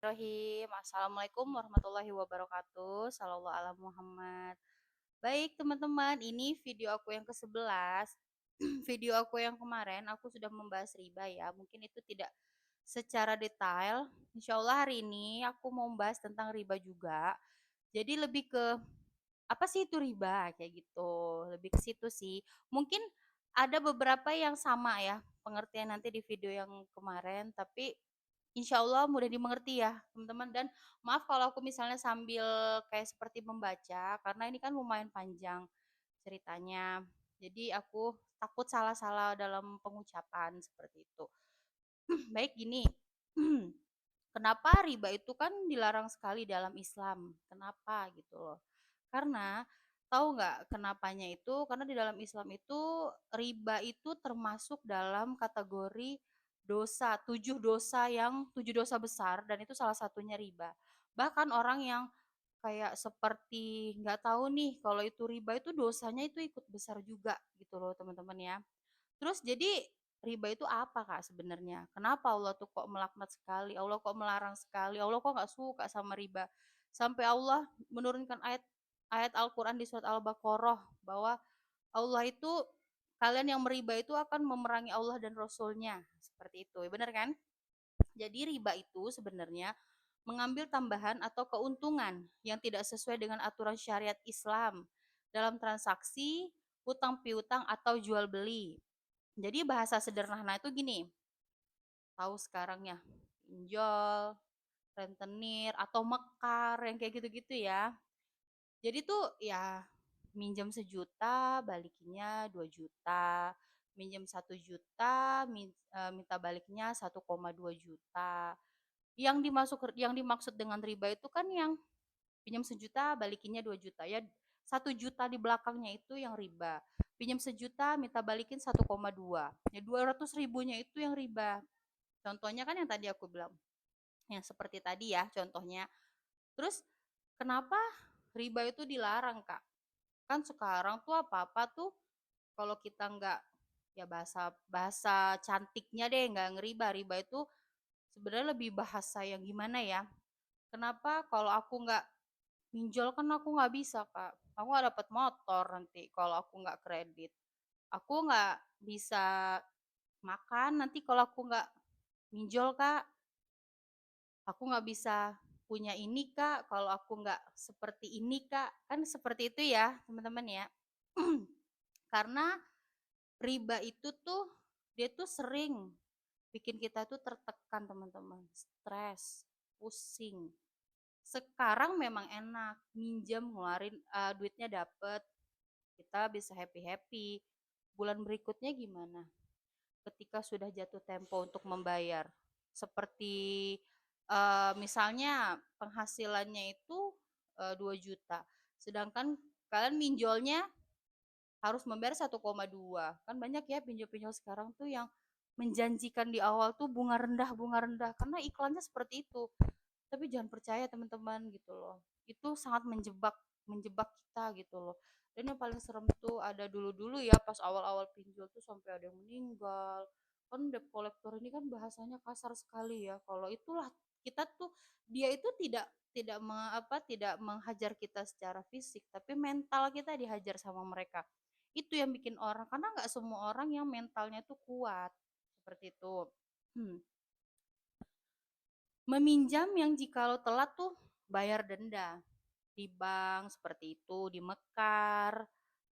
Bismillahirrahmanirrahim. Assalamualaikum warahmatullahi wabarakatuh. Sallallahu ala Muhammad. Baik teman-teman, ini video aku yang ke-11. Video aku yang kemarin aku sudah membahas riba ya. Mungkin itu tidak secara detail. Insya Allah hari ini aku mau membahas tentang riba juga. Jadi lebih ke apa sih itu riba kayak gitu. Lebih ke situ sih. Mungkin ada beberapa yang sama ya pengertian nanti di video yang kemarin, tapi insya Allah mudah dimengerti ya teman-teman, dan maaf kalau aku misalnya sambil kayak seperti membaca karena ini kan lumayan panjang ceritanya. Jadi aku takut salah-salah dalam pengucapan seperti itu. Baik gini. Kenapa riba itu kan dilarang sekali dalam Islam? Kenapa gitu loh? Karena tahu nggak kenapanya itu? Karena di dalam Islam itu riba itu termasuk dalam kategori dosa, tujuh dosa besar, dan itu salah satunya riba. Bahkan orang yang kayak seperti nggak tahu nih kalau itu riba itu dosanya itu ikut besar juga gitu loh teman-teman ya. Terus jadi riba itu apa Kak sebenarnya? Kenapa Allah tuh kok melaknat sekali? Allah kok melarang sekali? Allah kok nggak suka sama riba? Sampai Allah menurunkan ayat ayat Al-Quran di surat Al-Baqarah bahwa Allah itu kalian yang meriba itu akan memerangi Allah dan Rasulnya. Seperti itu, benar kan? Jadi riba itu sebenarnya mengambil tambahan atau keuntungan yang tidak sesuai dengan aturan syariat Islam dalam transaksi, hutang piutang atau jual beli. Jadi bahasa sederhana itu gini, tahu sekarang ya, pinjol, rentenir, atau mekar, yang kayak gitu-gitu ya. Jadi tuh ya minjem 1 juta, balikinnya 2 juta, minjem 1 juta, minta baliknya 1,2 juta. Yang dimaksud dengan riba itu kan yang pinjam 1 juta, balikinnya 2 juta ya. 1 juta di belakangnya itu yang riba. Pinjam 1 juta, minta balikin 1,2. Ya 200 ribunya itu yang riba. Contohnya kan yang tadi aku bilang. Yang seperti tadi ya contohnya. Terus kenapa riba itu dilarang, Kak? Kan sekarang tuh apa-apa tuh kalau kita nggak, ya bahasa bahasa cantiknya deh, nggak ngeriba. Riba itu sebenarnya lebih bahasa yang gimana ya? Kenapa kalau aku nggak pinjol kan aku nggak bisa, Kak. Aku nggak dapat motor nanti kalau aku nggak kredit. Aku nggak bisa makan nanti kalau aku nggak minjol, Kak. Aku nggak bisa punya ini, Kak, kalau aku nggak seperti ini, Kak. Kan seperti itu ya, teman-teman ya. Karena riba itu tuh dia tuh sering bikin kita tuh tertekan, teman-teman. Stres, pusing. Sekarang memang enak, minjem ngeluarin duitnya dapet, kita bisa happy-happy. Bulan berikutnya gimana? Ketika sudah jatuh tempo untuk membayar. Seperti misalnya penghasilannya itu 2 juta. Sedangkan kalian minjolnya harus membayar 1,2. Kan banyak ya pinjol-pinjol sekarang tuh yang menjanjikan di awal tuh bunga rendah karena iklannya seperti itu. Tapi jangan percaya teman-teman gitu loh. Itu sangat menjebak menjebak kita gitu loh. Dan yang paling serem tuh ada dulu-dulu ya pas awal-awal pinjol tuh sampai ada yang meninggal. Kan debt collector ini kan bahasanya kasar sekali ya. Kalau itulah kita tuh dia itu tidak menghajar kita secara fisik, tapi mental kita dihajar sama mereka. Itu yang bikin orang, karena nggak semua orang yang mentalnya tuh kuat seperti itu. Hmm. Meminjam yang jikalau telat tuh bayar denda di bank seperti itu, di Mekar,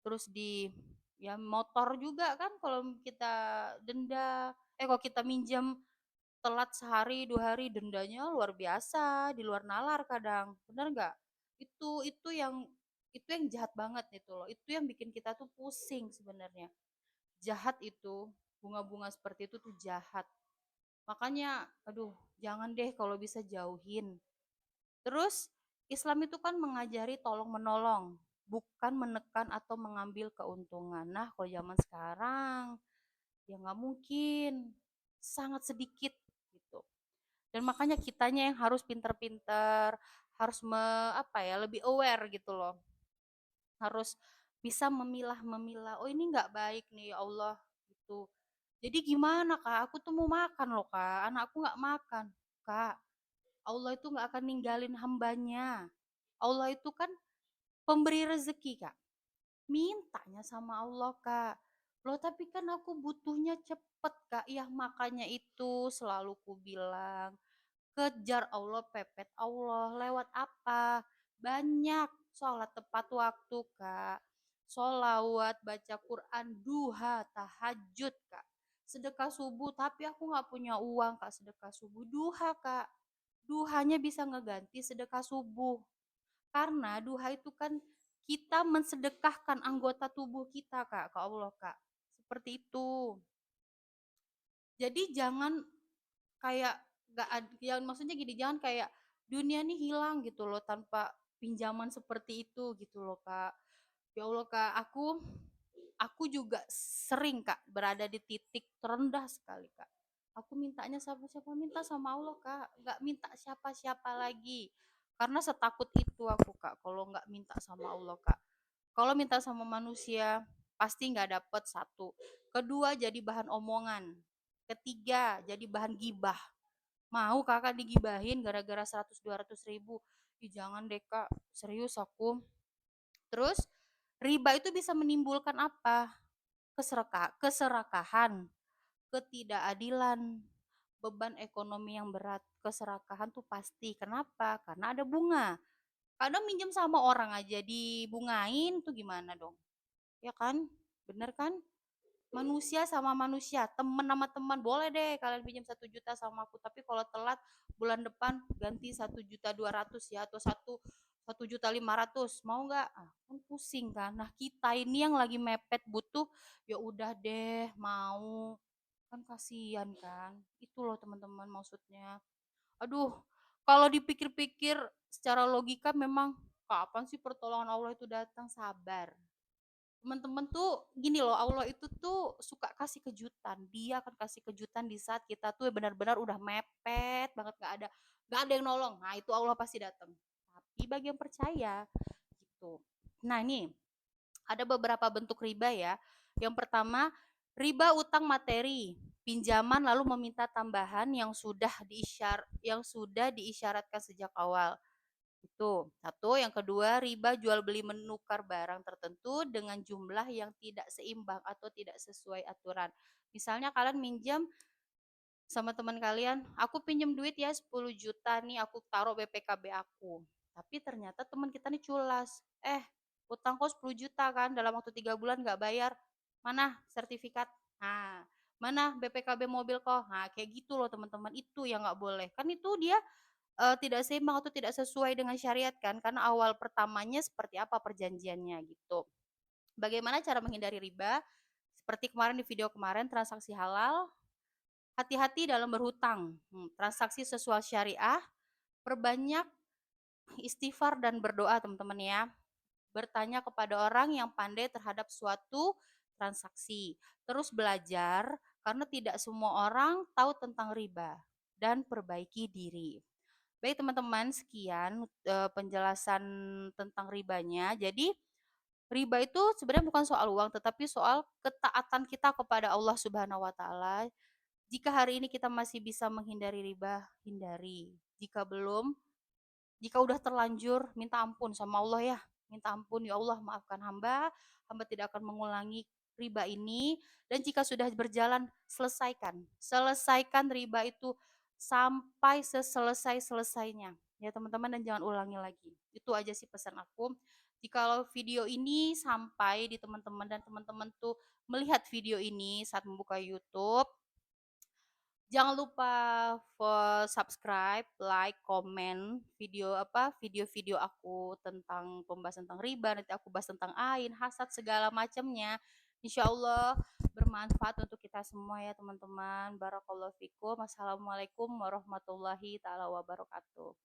terus di ya motor juga kan kalau kita kalau kita minjam telat sehari 2 hari dendanya luar biasa, di luar nalar kadang, bener nggak? Itu yang jahat banget itu loh, itu yang bikin kita tuh pusing sebenarnya. Jahat itu, bunga-bunga seperti itu tuh jahat. Makanya, aduh, jangan deh kalau bisa jauhin. Terus Islam itu kan mengajari tolong menolong, bukan menekan atau mengambil keuntungan. Nah, kalau zaman sekarang ya nggak mungkin, sangat sedikit gitu. Dan makanya kitanya yang harus pinter-pinter, harus lebih aware gitu loh. Harus bisa memilah-memilah. Oh ini nggak baik nih ya Allah gitu. Jadi gimana Kak? Aku tuh mau makan loh Kak. Anak aku nggak makan Kak. Allah itu nggak akan ninggalin hambanya. Allah itu kan pemberi rezeki, Kak. Mintanya sama Allah, Kak. Loh, tapi kan aku butuhnya cepet, Kak. Ya, makanya itu selalu ku bilang, kejar Allah, pepet Allah. Lewat apa? Banyak. Sholat tepat waktu, Kak. Sholawat, baca Quran, duha, tahajud, Kak. Sedekah subuh, tapi aku nggak punya uang, Kak. Sedekah subuh, duha, Kak. Duhanya bisa ngeganti sedekah subuh. Karena duha itu kan kita mensedekahkan anggota tubuh kita, Kak, ke Allah, Kak. Seperti itu. Jadi jangan kayak gak ada, yang maksudnya gini, jangan kayak dunia nih hilang gitu loh tanpa pinjaman seperti itu gitu loh, Kak. Ya Allah, Kak, aku juga sering, Kak, berada di titik terendah sekali, Kak. Aku mintanya siapa-siapa, minta sama Allah, Kak. Nggak minta siapa-siapa lagi. Karena setakut itu aku, Kak, kalau nggak minta sama Allah, Kak. Kalau minta sama manusia, pasti nggak dapet satu. Kedua, jadi bahan omongan. Ketiga, jadi bahan gibah. Mau kakak digibahin gara-gara 100-200 ribu? Ih, jangan deh, Kak. Serius aku. Terus, riba itu bisa menimbulkan apa? Keserakahan, ketidakadilan, beban ekonomi yang berat. Keserakahan tuh pasti. Kenapa? Karena ada bunga. Kadang minjem sama orang aja dibungain tuh gimana dong? Ya kan? Bener kan? Manusia sama manusia, temen sama teman, boleh deh kalian pinjam 1 juta sama aku, tapi kalau telat bulan depan ganti 1,2 juta ya, atau 1,5 juta, mau nggak? Kan pusing kan. Nah, kita ini yang lagi mepet butuh, ya udah deh mau, kan kasihan kan. Itu loh teman-teman maksudnya. Aduh, kalau dipikir-pikir secara logika memang kapan sih pertolongan Allah itu datang? Sabar. Teman-teman tuh gini loh, Allah itu tuh suka kasih kejutan. Dia akan kasih kejutan di saat kita tuh benar-benar udah mepet banget, nggak ada yang nolong. Nah, itu Allah pasti datang. Tapi bagi yang percaya gitu. Nah, ini ada beberapa bentuk riba ya. Yang pertama, riba utang materi, pinjaman lalu meminta tambahan yang sudah diisyaratkan sejak awal. Itu satu. Yang kedua, riba jual beli menukar barang tertentu dengan jumlah yang tidak seimbang atau tidak sesuai aturan. Misalnya kalian minjem sama teman kalian, aku pinjem duit ya 10 juta nih, aku taruh BPKB aku. Tapi ternyata teman kita nih culas. Utang kok 10 juta kan, dalam waktu 3 bulan nggak bayar. Mana sertifikat? Nah, mana BPKB mobil kok? Nah, kayak gitu loh teman-teman, itu yang nggak boleh. Kan itu dia tidak seimbang atau tidak sesuai dengan syariat kan, karena awal pertamanya seperti apa perjanjiannya gitu. Bagaimana cara menghindari riba? Seperti kemarin di video kemarin, transaksi halal, hati-hati dalam berhutang, transaksi sesuai syariah, perbanyak istighfar dan berdoa teman-teman ya. Bertanya kepada orang yang pandai terhadap suatu transaksi. Terus belajar karena tidak semua orang tahu tentang riba, dan perbaiki diri. Baik teman-teman, sekian penjelasan tentang ribanya. Jadi riba itu sebenarnya bukan soal uang, tetapi soal ketaatan kita kepada Allah Subhanahu wa taala. Jika hari ini kita masih bisa menghindari riba, hindari. Jika belum, jika udah terlanjur, minta ampun sama Allah ya. Minta ampun, ya Allah maafkan hamba, hamba tidak akan mengulangi riba ini. Dan jika sudah berjalan, selesaikan. Selesaikan riba itu sampai seselesai-selesainya. Ya teman-teman, dan jangan ulangi lagi. Itu aja sih pesan aku. Jikalau video ini sampai di teman-teman dan teman-teman tuh melihat video ini saat membuka YouTube, jangan lupa subscribe, like, komen video-video aku tentang pembahasan tentang riba, nanti aku bahas tentang ain, hasad segala macamnya. Insya Allah bermanfaat untuk kita semua ya teman-teman. Barakallahu fikum. Assalamualaikum warahmatullahi taala wabarakatuh.